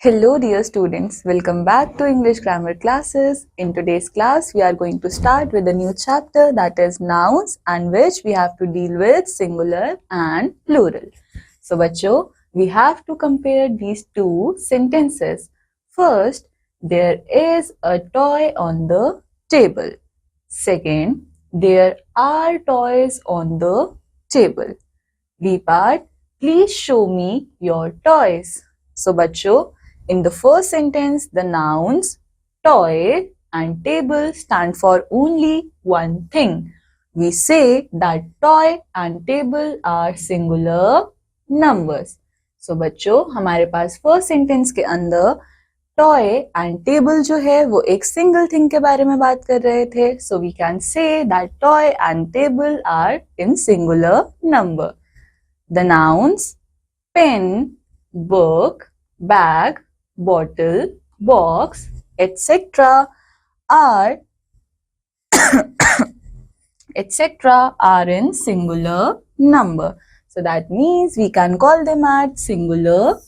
Hello dear students, welcome back to English grammar classes. In today's class, we are going to start with a new chapter that is nouns and which we have to deal with singular and plural. So बच्चों, we have to compare these two sentences. First, there is a toy on the table. Second, there are toys on the table. B part, please show me your toys. So बच्चों, in the first sentence, the nouns toy and table stand for only one thing. We say that toy and table are singular numbers. So बच्चों, हमारे पास first sentence के अंदर toy and table जो है वो एक single thing के बारे में बात कर रहे थे. So we can say that toy and table are in singular number. The nouns pen, book, bag, bottle, box, etc. are in singular number. So that means we can call them at singular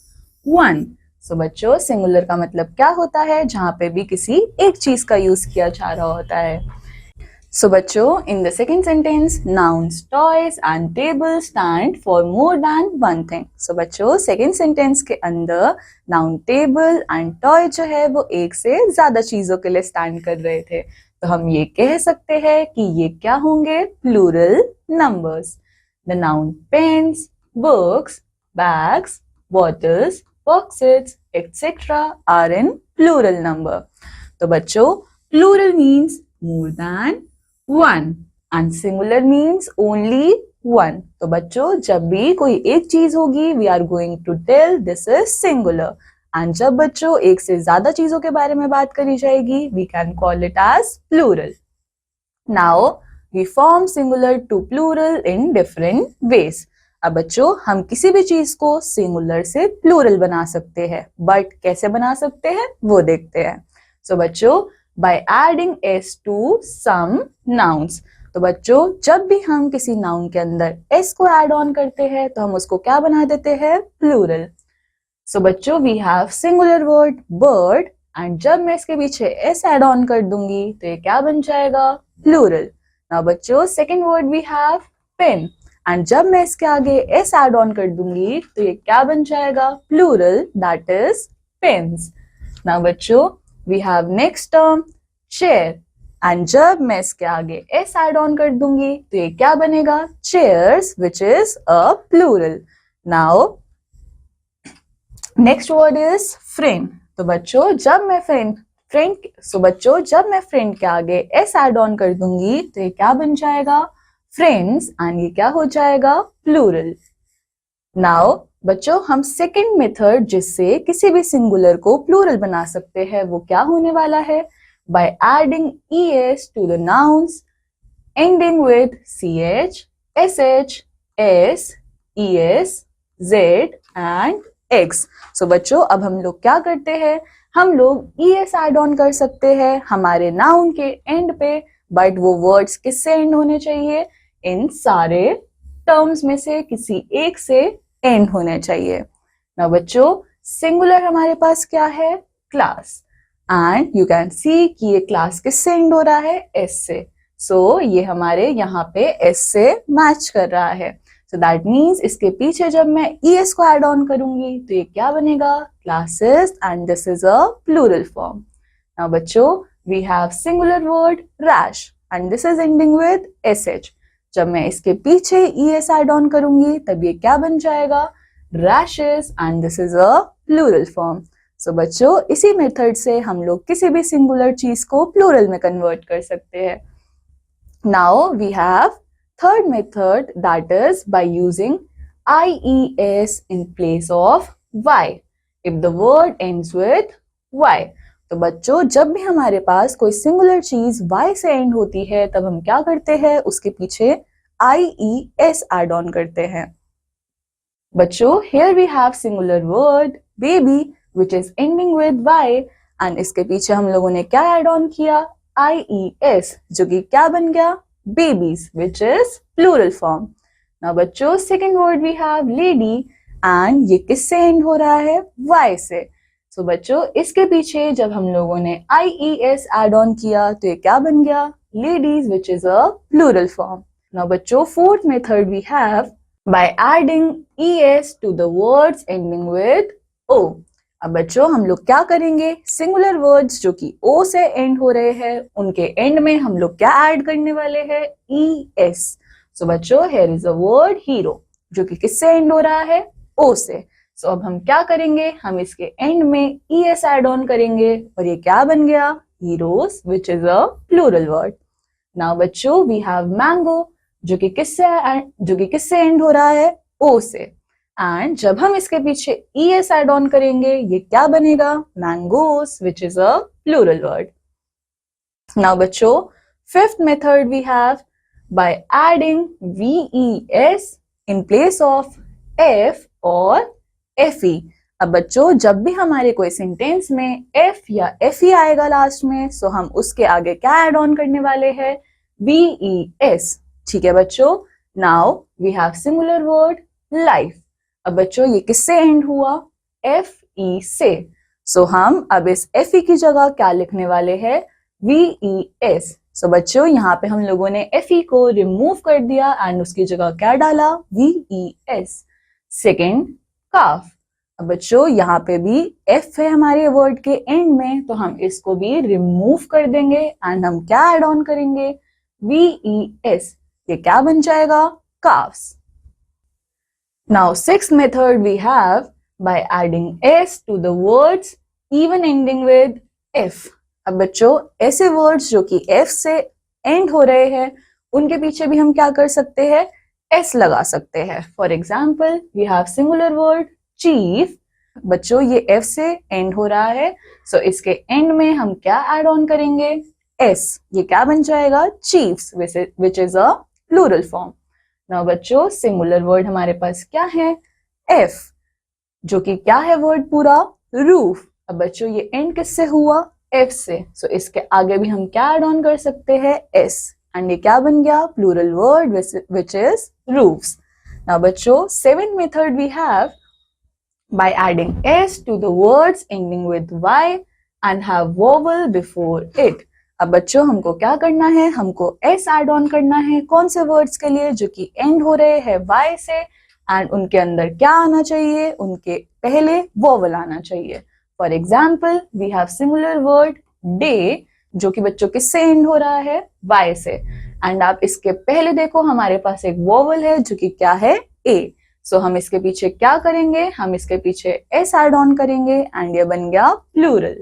one. So बच्चों, singular का मतलब क्या होता है? जहाँ पे भी किसी एक चीज का यूज किया जा रहा होता है. So बच्चों, in the second sentence, nouns, toys and table stand for more than one thing. So बच्चों, second sentence के अंदर noun, table and toy जो है वो एक से ज्यादा चीजों के लिए stand कर रहे थे. तो हम ये कह सकते हैं कि ये क्या होंगे? Plural numbers. The noun pens, books, bags, bottles, boxes, etc. are in plural number. तो बच्चों, plural means more than one and singular means only one. तो बच्चों, जब भी कोई एक चीज होगी we are going to tell this is singular. and जब बच्चों एक से ज्यादा चीजों के बारे में बात करी जाएगी we can call it as plural. Now we form singular to plural in different ways. अब बच्चों, हम किसी भी चीज को सिंगुलर से प्लूरल बना सकते हैं, बट कैसे बना सकते हैं वो देखते हैं. सो बच्चों, by adding s to some nouns. तो बच्चों, जब भी हम किसी नाउन के अंदर s को ऐड ऑन करते हैं तो हम उसको क्या बना देते हैं? प्लूरल. सो बच्चों, we have singular word bird and जब मैं इसके पीछे s ऐड ऑन कर दूंगी तो ये क्या बन जाएगा? प्लूरल. नाउ बच्चों, second word we have pen and जब मैं इसके आगे s ऐड ऑन कर दूंगी तो ये क्या बन जाएगा? Plural, that is pens. Now बच्चों, we have next term chair and जब मैं इसके आगे s ऐड ऑन कर दूंगी तो ये क्या बनेगा? chairs, which is a plural. Now next word is friend. तो बच्चों, जब मैं friend के आगे s ऐड ऑन कर दूंगी तो ये क्या बन जाएगा? friends and ये क्या हो जाएगा? plural. Now बच्चों, हम सेकेंड मेथड जिससे किसी भी सिंगुलर को प्लूरल बना सकते हैं वो क्या होने वाला है? By adding es to the nouns ending with ch, sh, s, es, z and x. So बच्चों, अब हम लोग क्या करते हैं? हम लोग es ऐड ऑन कर सकते हैं हमारे नाउन के एंड पे, बट वो वर्ड्स किससे एंड होने चाहिए? इन सारे टर्म्स में से किसी एक से एंड होने चाहिए. ना बच्चों, सिंगुलर हमारे पास क्या है? Class. And you can see कि ये क्लास किससे एंड हो रहा है? एस से. सो ये हमारे यहाँ पे एस से मैच कर रहा है. सो दैट मीन्स इसके पीछे जब मैं es को ऐड ऑन करूंगी तो ये क्या बनेगा? Classes and this is a plural form. ना बच्चों, we have singular word rash and this is ending with sh. जब मैं इसके पीछे es ऐड ऑन करूंगी तब ये क्या बन जाएगा? rashes and this is a plural form. सो बच्चों, इसी मेथड से हम लोग किसी भी सिंगुलर चीज को प्लूरल में कन्वर्ट कर सकते हैं. Now we have third method that is by using ies in place of y if the word ends with y. तो बच्चों, जब भी हमारे पास कोई सिंगुलर चीज y से एंड होती है तब हम क्या करते हैं? उसके पीछे ies ऐड ऑन करते हैं. बच्चों, here we have singular word baby which is ending with y and इसके पीछे हम लोगों ने क्या ऐड ऑन किया? ies, जो कि क्या बन गया? babies, which is plural form. Now बच्चों, second word we have lady and ये किससे एंड हो रहा है? y से. सो बच्चों इसके पीछे जब हम लोगों ने IES एड ऑन किया तो ये क्या बन गया? Ladies, which is a plural form. Now बच्चों fourth method we have by adding ES to the words ending with O. अब बच्चों हम लोग क्या करेंगे? सिंगुलर वर्ड्स जो कि O से एंड हो रहे हैं उनके एंड में हम लोग क्या ऐड करने वाले हैं? ES. सो बच्चों here is a word hero जो कि किससे एंड हो रहा है? O से. सो अब हम क्या करेंगे? हम इसके एंड में ES एड ऑन करेंगे और ये क्या बन गया? Heroes, which is a plural word. Now बच्चों वी हैव मैंगो जो कि किससे एंड हो रहा है? O से. एंड जब हम इसके पीछे ES एड ऑन करेंगे ये क्या बनेगा? Mangoes, which is a plural word. Now बच्चों fifth method we have by adding VES in place of F और FE. अब बच्चों जब भी हमारे कोई सेंटेंस में F या FE आएगा लास्ट में, सो हम उसके आगे क्या एड ऑन करने वाले हैं? VES. ठीक है बच्चों. Now we have singular word life. अब बच्चों ये किससे एंड हुआ? FE से. सो हम अब इस FE की जगह क्या लिखने वाले हैं? VES. सो बच्चों यहाँ पे हम लोगों ने FE को रिमूव कर दिया एंड उसकी जगह क्या डाला? VES. सेकेंड, काफ. अब बच्चों यहाँ पे भी F है हमारे वर्ड के एंड में, तो हम इसको भी रिमूव कर देंगे एंड हम क्या एड ऑन करेंगे? VES. ये क्या बन जाएगा? Carbs. Now sixth method we have by adding S to the words even ending with F. अब बच्चों ऐसे वर्ड्स जो कि F से एंड हो रहे हैं उनके पीछे भी हम क्या कर सकते हैं? S लगा सकते हैं. For example we have singular word chief. बच्चों ये F से एंड हो रहा है, सो इसके एंड में हम क्या एड ऑन करेंगे? S. ये क्या बन जाएगा? Chiefs, which is a plural form. Now बच्चों सिंगुलर वर्ड हमारे पास क्या है? F, जो कि क्या है वर्ड पूरा? रूफ. अब बच्चों ये एंड किससे हुआ? F से. सो इसके आगे भी हम क्या एड ऑन कर सकते हैं? S. एंड ये क्या बन गया? Plural word which is roofs. Now बच्चों seventh method we have by adding S to the words ending with Y and have vowel before it. अब बच्चों हमको क्या करना है? हमको S एड ऑन करना है. कौन से वर्ड्स के लिए? जो कि एंड हो रहे हैं Y से एंड उनके अंदर क्या आना चाहिए? उनके पहले वोवल आना चाहिए. For example we have singular word day जो कि बच्चों किससे एंड हो रहा है? Y से. एंड आप इसके पहले देखो हमारे पास एक वोवल है जो कि क्या है? A. सो हम इसके पीछे क्या करेंगे? हम इसके पीछे S एड ऑन करेंगे एंड ये बन गया प्लूरल.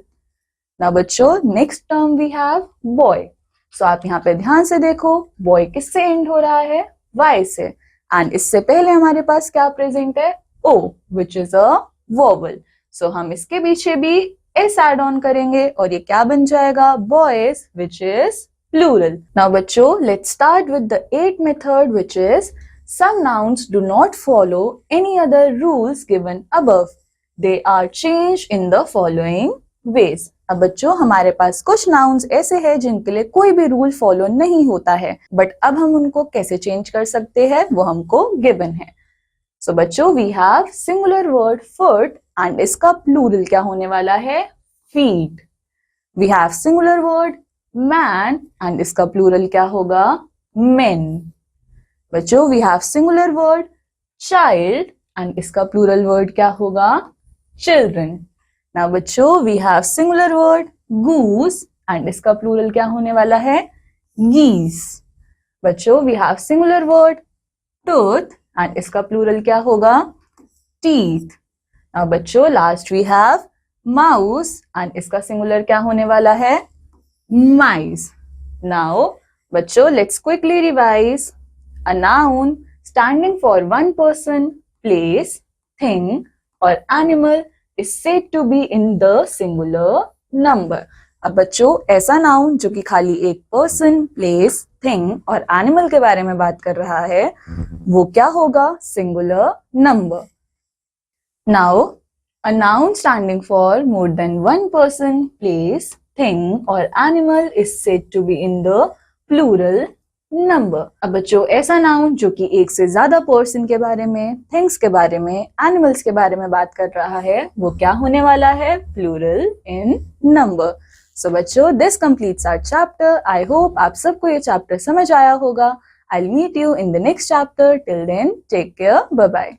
नाउ बच्चों next term we have boy. So आप यहाँ पे ध्यान से देखो बॉय किससे एंड हो रहा है? Y से. एंड इससे पहले हमारे पास क्या प्रेजेंट है? O, which is a vowel. So हम इसके पीछे भी S एड ऑन करेंगे और ये क्या बन जाएगा? Boys, which is plural. Now बच्चों let's start with the eighth method which is some nouns do not follow any other rules given above. They are changed in the following ways. अब बच्चों हमारे पास कुछ नाउन्स ऐसे हैं जिनके लिए कोई भी रूल फॉलो नहीं होता है, बट अब हम उनको कैसे चेंज कर सकते हैं वो हमको गिवन है. सो बच्चों we have singular word foot and इसका प्लूरल क्या होने वाला है? Feet. We have singular word man and इसका प्लूरल क्या होगा? मेन. बच्चों we have singular word child and इसका प्लूरल वर्ड क्या होगा? चिल्ड्रन. नाउ बच्चों we have singular word goose and इसका प्लूरल क्या होने वाला है? गीस. बच्चों we have singular word tooth and इसका प्लूरल क्या होगा? टीथ. नाउ बच्चों last we have mouse and इसका सिंगुलर क्या होने वाला है? माइस. नाउ बच्चों let's quickly revise. A noun standing for one person, place, thing or animal is said to be in the singular number. अब बच्चों ऐसा नाउन जो कि खाली एक पर्सन, प्लेस, थिंग और एनिमल के बारे में बात कर रहा है वो क्या होगा? Singular number. Now a noun standing for more than one person, place, thing or animal is said to be in the plural number. अब बच्चों ऐसा नाउन जो कि एक से ज्यादा पर्सन के बारे में, थिंग्स के बारे में, एनिमल्स के बारे में बात कर रहा है, वो क्या होने वाला है? प्लूरल इन नंबर। सो बच्चों this completes our chapter. I hope आप सबको ये चैप्टर समझ आया होगा। I'll meet you in the next chapter. Till then, take care. Bye bye.